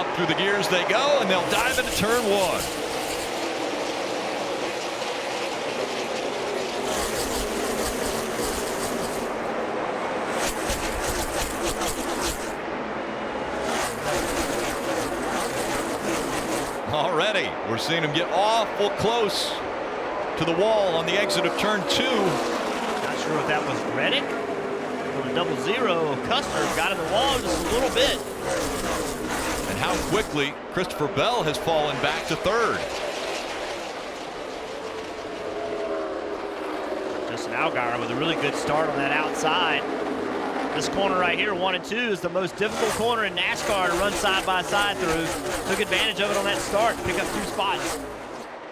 Up through the gears they go, and they'll dive into turn one. Already, we're seeing him get awful close to the wall on the exit of turn two. Not sure if that was Reddick or the 0-0. Custer got in the wall just a little bit. And how quickly Christopher Bell has fallen back to third. Justin Allgaier with a really good start on that outside. This corner right here, 1 and 2, is the most difficult corner in NASCAR to run side by side through. Took advantage of it on that start, pick up 2 spots.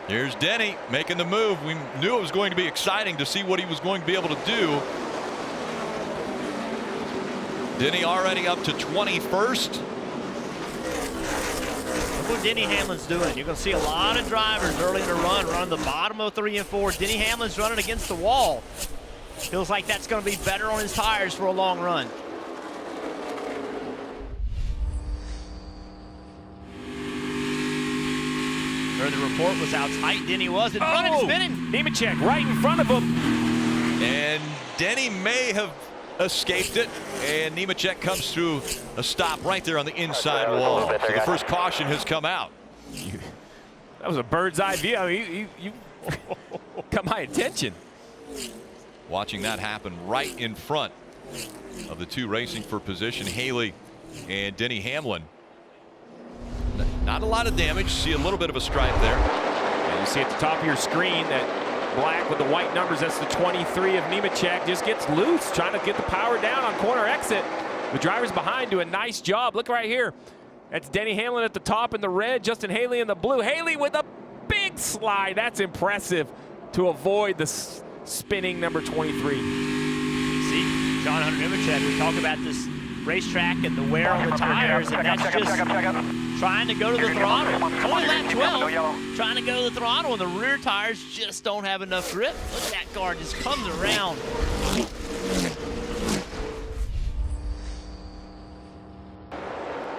Here's Denny making the move. We knew it was going to be exciting to see what he was going to be able to do. Denny already up to 21st. Look what Denny Hamlin's doing. You're going to see a lot of drivers early in the run the bottom of 3 and 4. Denny Hamlin's running against the wall. Feels like that's going to be better on his tires for a long run. Heard the report was how tight Denny was. In front and spinning. Nemechek right in front of him. And Denny may have escaped it. And Nemechek comes through a stop right there on the inside wall. So the first caution has come out. That was a bird's eye view. I mean, you got my attention. Watching that happen right in front of the two racing for position, Haley and Denny Hamlin. Not a lot of damage. See a little bit of a stripe there. And you see at the top of your screen that black with the white numbers, that's the 23 of Nemechek. Just gets loose, trying to get the power down on corner exit. The drivers behind do a nice job. Look right here. That's Denny Hamlin at the top in the red, Justin Haley in the blue. Haley with a big slide. That's impressive to avoid the spinning number 23. See, John Hunter Nemechek, we talk about this racetrack and the wear on the tires, and that's just trying to go to the throttle. It's only lap 12, trying to go to the throttle, and the rear tires just don't have enough grip. Look at that car, just comes around.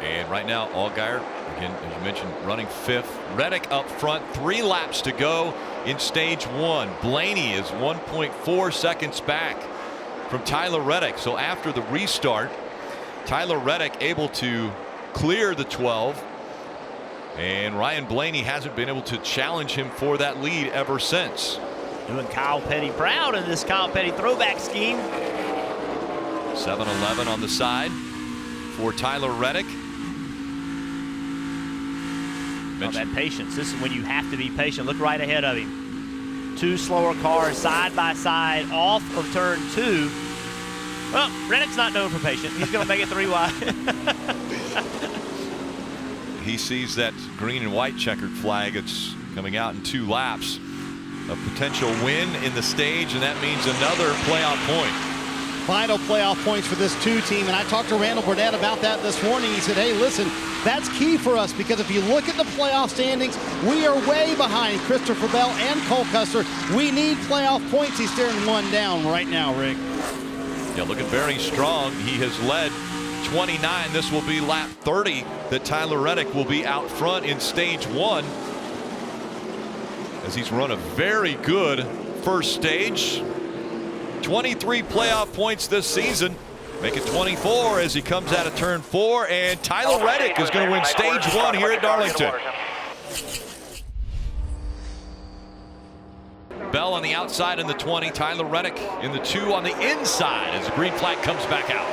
And right now, Allgaier, again, as you mentioned, running 5th. Reddick up front, 3 laps to go in stage 1. Blaney is 1.4 seconds back from Tyler Reddick. So after the restart, Tyler Reddick able to clear the 12. And Ryan Blaney hasn't been able to challenge him for that lead ever since. Doing Kyle Petty proud in this Kyle Petty throwback scheme. 7-11 on the side for Tyler Reddick. Oh, that patience. This is when you have to be patient. Look right ahead of him. 2 slower cars side by side off of turn 2. Well, Reddick's not known for patience. He's going to make it 3 wide. He sees that green and white checkered flag. It's coming out in 2 laps. A potential win in the stage, and that means another playoff point. Vital playoff points for this 2 team, and I talked to Randall Burnett about that this morning. He said, hey, listen, that's key for us, because if you look at the playoff standings, we are way behind Christopher Bell and Cole Custer. We need playoff points. He's staring 1 down right now, Rick. Yeah, looking very strong. He has led 29. This will be lap 30 that Tyler Reddick will be out front in stage 1, as he's run a very good first stage. 23 playoff points this season. Make it 24 as he comes out of turn 4. And Tyler Reddick is going to win stage 1 here at Darlington. Bell on the outside in the 20. Tyler Reddick in the 2 on the inside as the green flag comes back out.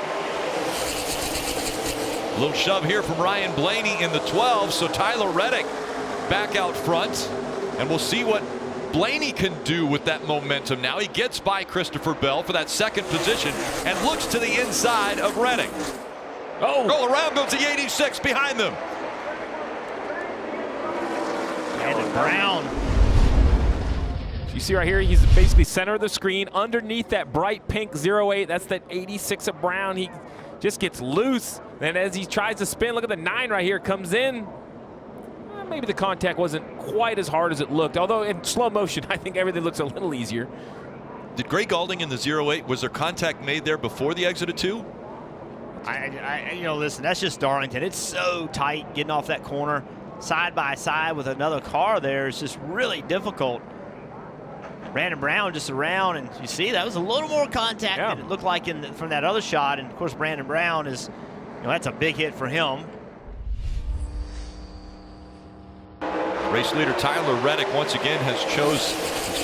A little shove here from Ryan Blaney in the 12. So Tyler Reddick back out front. And we'll see what Blaney can do with that momentum now. He gets by Christopher Bell for that 2nd position and looks to the inside of Reddick. Oh, around goes the 86 behind them. And Brown. You see right here, he's basically center of the screen underneath that bright pink 08. That's that 86 of Brown. He just gets loose. And as he tries to spin, look at the 9 right here, comes in. Maybe the contact wasn't quite as hard as it looked, although in slow motion, I think everything looks a little easier. Did Gray Galding in the 08, was there contact made there before the exit of 2? You know, listen, that's just Darlington. It's so tight getting off that corner side by side with another car there. It's just really difficult. Brandon Brown just around, and you see that was a little more contact than it looked like from that other shot. And of course, Brandon Brown is, you know, that's a big hit for him. Race leader Tyler Reddick once again has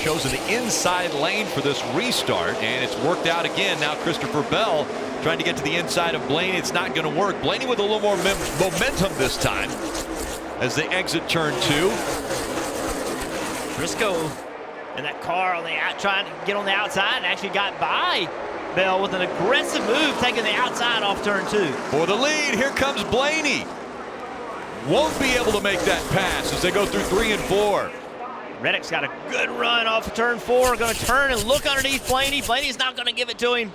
chosen the inside lane for this restart, and it's worked out again. Now Christopher Bell trying to get to the inside of Blaney. It's not going to work. Blaney with a little more momentum this time as they exit turn 2. Briscoe and that car on the trying to get on the outside and actually got by Bell with an aggressive move, taking the outside off turn 2. For the lead, here comes Blaney. Won't be able to make that pass as they go through 3 and 4. Reddick's got a good run off of turn 4. Going to turn and look underneath Blaney. Blaney's not going to give it to him.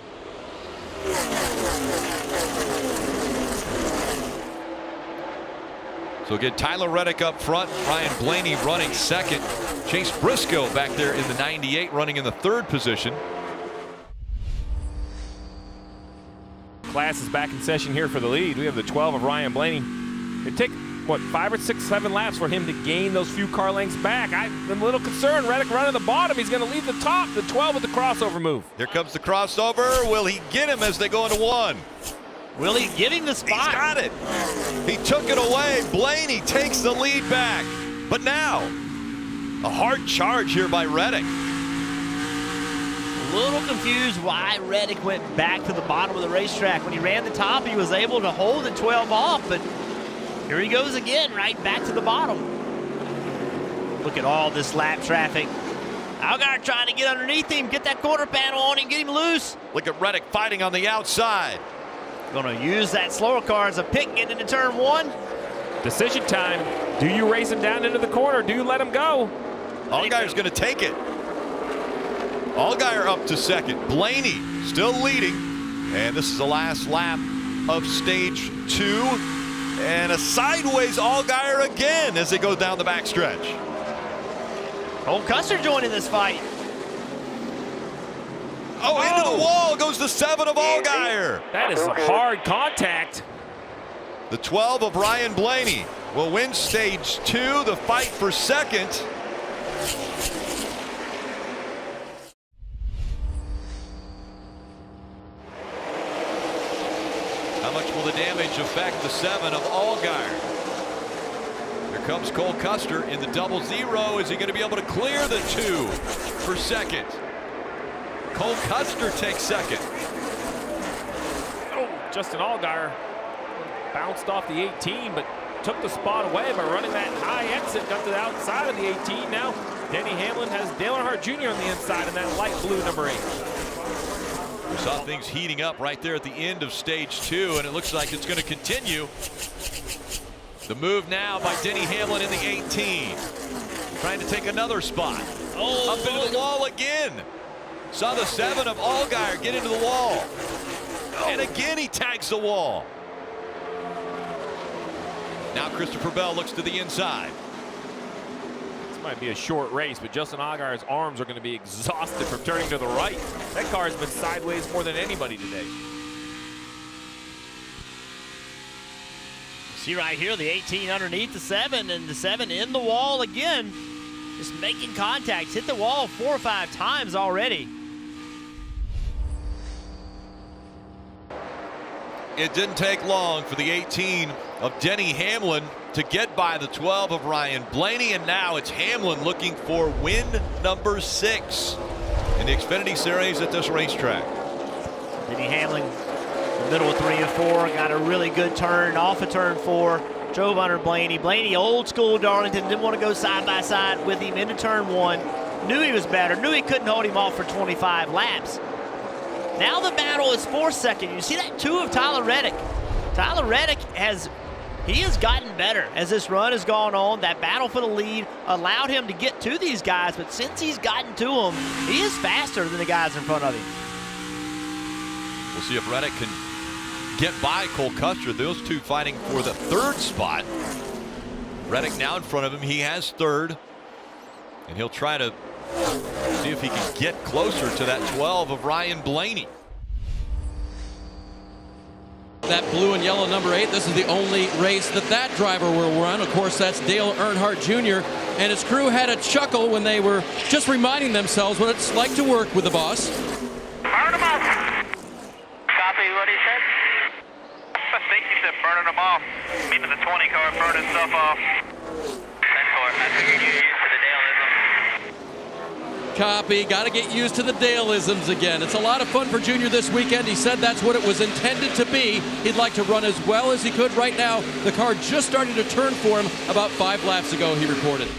So again, Tyler Reddick up front, Ryan Blaney running second. Chase Briscoe back there in the 98 running in the 3rd position. Class is back in session here for the lead. We have the 12 of Ryan Blaney. It take, what, 5 or 6, 7 laps for him to gain those few car lengths back. I'm a little concerned. Reddick running the bottom. He's going to leave the top. The 12 with the crossover move. Here comes the crossover. Will he get him as they go into 1? Will he give him the spot? He's got it. He took it away. Blaney takes the lead back. But now, a hard charge here by Reddick. A little confused why Reddick went back to the bottom of the racetrack. When he ran the top, he was able to hold the 12 off, but here he goes again, right back to the bottom. Look at all this lap traffic. Allgaier trying to get underneath him, get that quarter panel on him, get him loose. Look at Reddick fighting on the outside. Going to use that slower car as a pick getting into turn 1. Decision time. Do you race him down into the corner? Do you let him go? Allgaier's going to take it. Allgaier up to second. Blaney still leading. And this is the last lap of stage 2. And a sideways Allgaier again as they go down the backstretch. Cole Custer joining this fight. Into the wall goes the 7 of Allgaier. That is hard contact. The 12 of Ryan Blaney will win stage 2. The fight for second. How much will the damage affect the 7 of Allgaier? Here comes Cole Custer in the 00. Is he going to be able to clear the 2 for second? Cole Custer takes second. Oh, Justin Allgaier bounced off the 18, but took the spot away by running that high exit, got to the outside of the 18. Now, Denny Hamlin has Dale Earnhardt Jr. on the inside in that light blue number 8. We saw things heating up right there at the end of stage 2, and it looks like it's going to continue. The move now by Denny Hamlin in the 18. Trying to take another spot. Up into the wall again. Saw the 7 of Allgaier get into the wall. And again he tags the wall. Now Christopher Bell looks to the inside. This might be a short race, but Justin Allgaier's arms are going to be exhausted from turning to the right. That car has been sideways more than anybody today. See right here, the 18 underneath the 7, and the 7 in the wall again. Just making contacts, hit the wall 4 or 5 times already. It didn't take long for the 18 of Denny Hamlin to get by the 12 of Ryan Blaney, and now it's Hamlin looking for win number 6 in the Xfinity Series at this racetrack. Denny Hamlin, the middle of 3 and 4, got a really good turn off of turn 4, drove under Blaney. Blaney, old school Darlington, didn't want to go side by side with him into turn 1. Knew he was better, knew he couldn't hold him off for 25 laps. Now the battle is for second. You see that 2 of Tyler Reddick. Tyler Reddick has gotten better as this run has gone on. That battle for the lead allowed him to get to these guys, but since he's gotten to them, he is faster than the guys in front of him. We'll see if Reddick can get by Cole Custer. Those 2 fighting for the 3rd spot. Reddick now in front of him. He has 3rd, and he'll try to see if he can get closer to that 12 of Ryan Blaney. that blue and yellow number 8. This is the only race that driver will run. Of course, that's Dale Earnhardt Jr. And his crew had a chuckle when they were just reminding themselves what it's like to work with the boss. Burn them off. Copy what he said? I think he said burning them off. Meaning the 20 car burning stuff off. I figured you're used to the Dale-ism. Copy. Got to get used to the Dale-isms again. It's a lot of fun for Junior this weekend. He said that's what it was intended to be. He'd like to run as well as he could right now. The car just started to turn for him about 5 laps ago, he reported.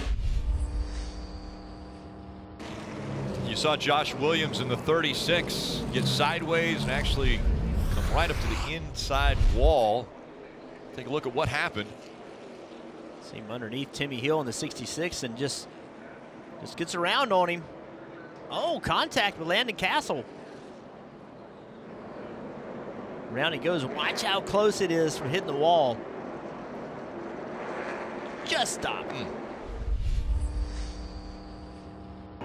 You saw Josh Williams in the 36 get sideways and actually come right up to the inside wall. Take a look at what happened. See him underneath Timmy Hill in the 66 and just gets around on him. Oh, contact with Landon Castle. Around he goes. Watch how close it is from hitting the wall. Just stop.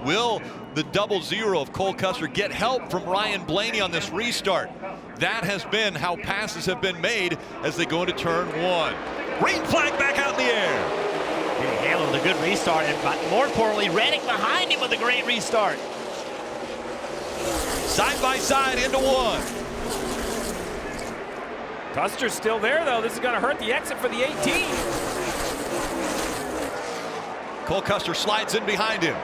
Will the 00 of Cole Custer get help from Ryan Blaney on this restart? That has been how passes have been made as they go into turn 1. Green flag back out in the air. Denny Hamlin with a good restart, and more importantly, Reddick behind him with a great restart. Side by side into 1. Custer's still there, though. This is going to hurt the exit for the 18. Cole Custer slides in behind him.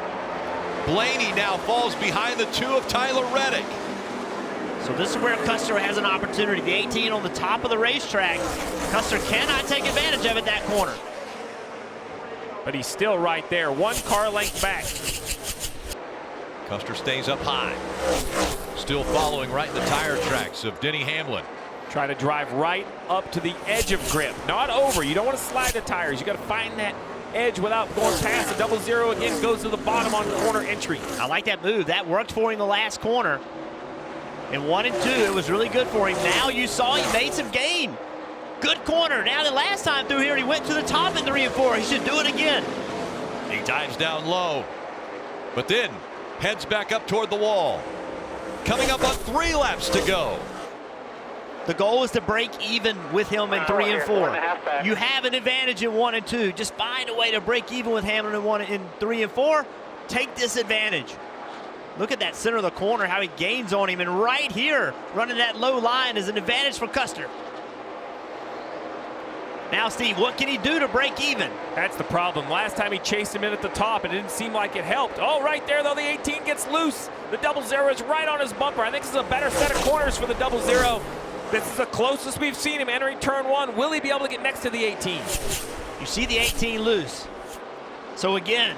Blaney now falls behind the 2 of Tyler Reddick. So this is where Custer has an opportunity. The 18 on the top of the racetrack. Custer cannot take advantage of it that corner. But he's still right there, 1 car length back. Custer stays up high. Still following right in the tire tracks of Denny Hamlin. Trying to drive right up to the edge of grip, not over. You don't want to slide the tires. You got to find that edge without going past. The 00 again goes to the bottom on the corner entry. I like that move. That worked for him the last corner. In 1 and 2, it was really good for him. Now you saw he made some gain. Good corner. Now the last time through here, he went to the top in 3 and 4. He should do it again. He dives down low, but then heads back up toward the wall. Coming up on 3 laps to go. The goal is to break even with him in 3 and 4. You have an advantage in 1 and 2. Just find a way to break even with Hamlin in 3 and 4. Take this advantage. Look at that center of the corner, how he gains on him. And right here, running that low line is an advantage for Custer. Now, Steve, what can he do to break even? That's the problem. Last time he chased him in at the top, it didn't seem like it helped. Oh, right there, though, the 18 gets loose. The 00 is right on his bumper. I think this is a better set of corners for the 00. This is the closest we've seen him entering turn 1. Will he be able to get next to the 18? You see the 18 loose. So again,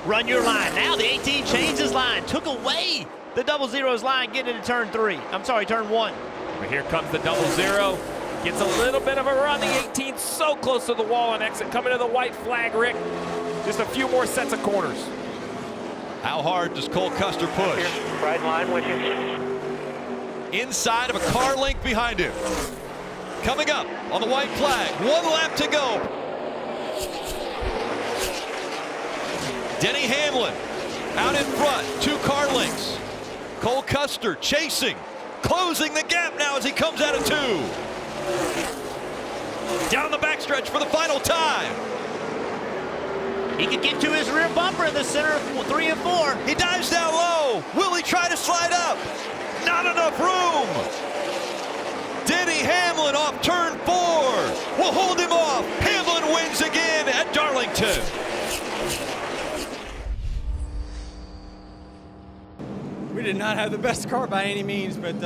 run your line. Now the 18 changed his line, took away the 00's line, getting into turn 3. I'm sorry, turn 1. But here comes the 00. Gets a little bit of a run. The 18 so close to the wall on exit. Coming to the white flag, Rick. Just a few more sets of corners. How hard does Cole Custer push? Right line with you. Inside of a car length behind him. Coming up on the white flag. 1 lap to go. Denny Hamlin out in front. 2 car lengths. Cole Custer chasing. Closing the gap now as he comes out of 2. Down the backstretch for the final time. He could get to his rear bumper in the center of 3 and 4. He dives down low. Will he try to slide up? Not enough room. Denny Hamlin off turn 4. Will hold him off. Hamlin wins again at Darlington. We did not have the best car by any means, but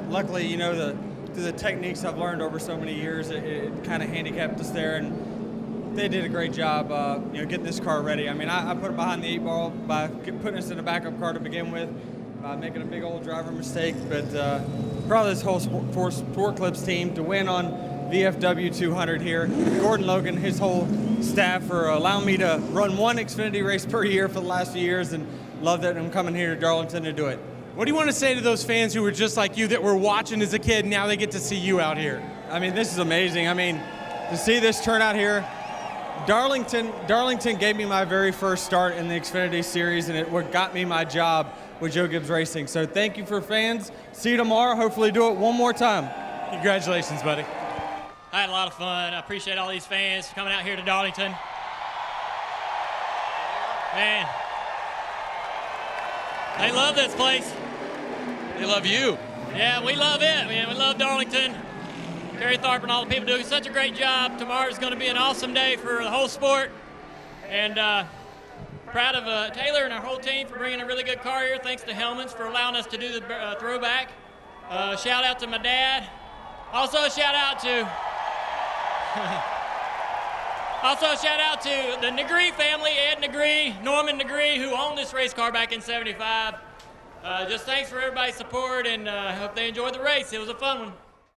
luckily, you know, through the techniques I've learned over so many years, it kind of handicapped us there, and they did a great job, you know, getting this car ready. I mean, I put it behind the 8 ball by putting us in a backup car to begin with, making a big old driver mistake, but proud of this whole Sport Clips team to win on VFW 200 here. Gordon Logan, his whole staff for allowing me to run 1 Xfinity race per year for the last few years, and love that I'm coming here to Darlington to do it. What do you want to say to those fans who were just like you that were watching as a kid, and now they get to see you out here? I mean, this is amazing. I mean, to see this turnout here, Darlington gave me my very first start in the Xfinity Series, and what got me my job with Joe Gibbs Racing. So thank you for fans. See you tomorrow. Hopefully do it one more time. Congratulations, buddy. I had a lot of fun. I appreciate all these fans coming out here to Darlington. Man, they love this place. They love you. Yeah, we love it, man. We love Darlington. Terry Tharp and all the people doing such a great job. Tomorrow's going to be an awesome day for the whole sport. And proud of Taylor and our whole team for bringing a really good car here. Thanks to Hellman's for allowing us to do the throwback. Shout out to my dad. Also a shout out to the Negree family, Ed Negree, Norman Negree, who owned this race car back in '75. Just thanks for everybody's support, and I hope they enjoyed the race. It was a fun one.